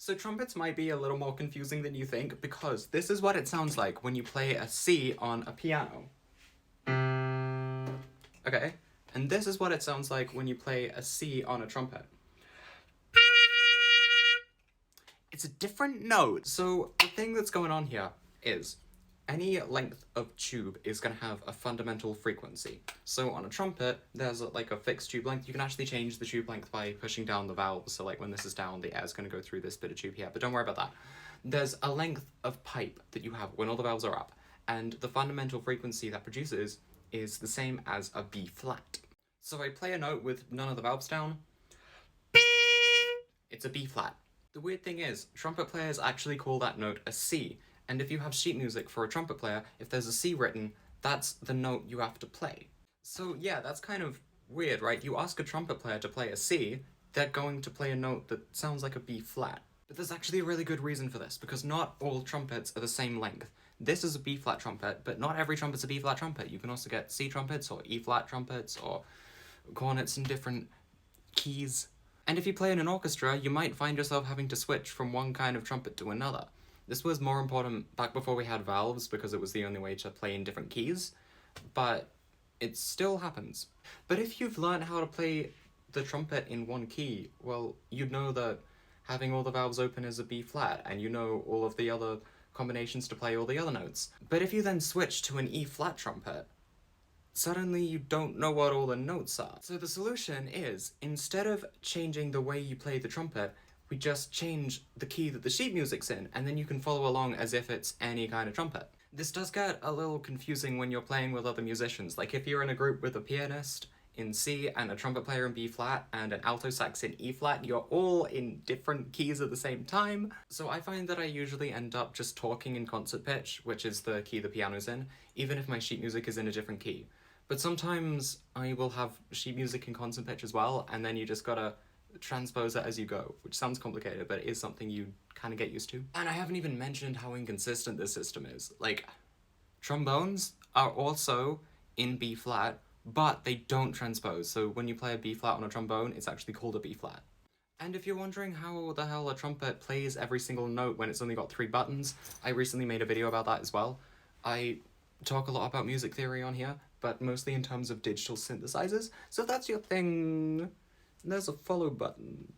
So trumpets might be a little more confusing than you think, because this is what it sounds like when you play a C on a piano. Okay? And this is what it sounds like when you play a C on a trumpet. It's a different note. So the thing that's going on here is any length of tube is going to have a fundamental frequency. So on a trumpet, there's like a fixed tube length. You can actually change the tube length by pushing down the valves. So like when this is down, the air's going to go through this bit of tube here, but don't worry about that. There's a length of pipe that you have when all the valves are up, and the fundamental frequency that produces is the same as a B flat. So I play a note with none of the valves down. It's a B flat. The weird thing is, trumpet players actually call that note a C, and if you have sheet music for a trumpet player, if there's a C written, that's the note you have to play. So yeah, that's kind of weird, right? You ask a trumpet player to play a C, they're going to play a note that sounds like a B flat. But there's actually a really good reason for this, because not all trumpets are the same length. This is a B flat trumpet, but not every trumpet's a B flat trumpet. You can also get C trumpets, or E flat trumpets, or cornets in different keys. And if you play in an orchestra, you might find yourself having to switch from one kind of trumpet to another. This was more important back before we had valves, because it was the only way to play in different keys, but it still happens. But if you've learned how to play the trumpet in one key, well, you'd know that having all the valves open is a B flat, and you know all of the other combinations to play all the other notes. But if you then switch to an E flat trumpet, suddenly you don't know what all the notes are. So the solution is, instead of changing the way you play the trumpet, we just change the key that the sheet music's in, and then you can follow along as if it's any kind of trumpet. This does get a little confusing when you're playing with other musicians. Like if you're in a group with a pianist in C and a trumpet player in B flat and an alto sax in E flat, you're all in different keys at the same time. So I find that I usually end up just talking in concert pitch, which is the key the piano's in, even if my sheet music is in a different key. But sometimes I will have sheet music in concert pitch as well, and then you just gotta transpose it as you go, which sounds complicated, but it is something you kind of get used to. And I haven't even mentioned how inconsistent this system is. Like, trombones are also in B flat, but they don't transpose. So when you play a B flat on a trombone, it's actually called a B flat. And if you're wondering how the hell a trumpet plays every single note when it's only got 3 buttons, I recently made a video about that as well. I talk a lot about music theory on here, but mostly in terms of digital synthesizers. So if that's your thing, there's a follow button.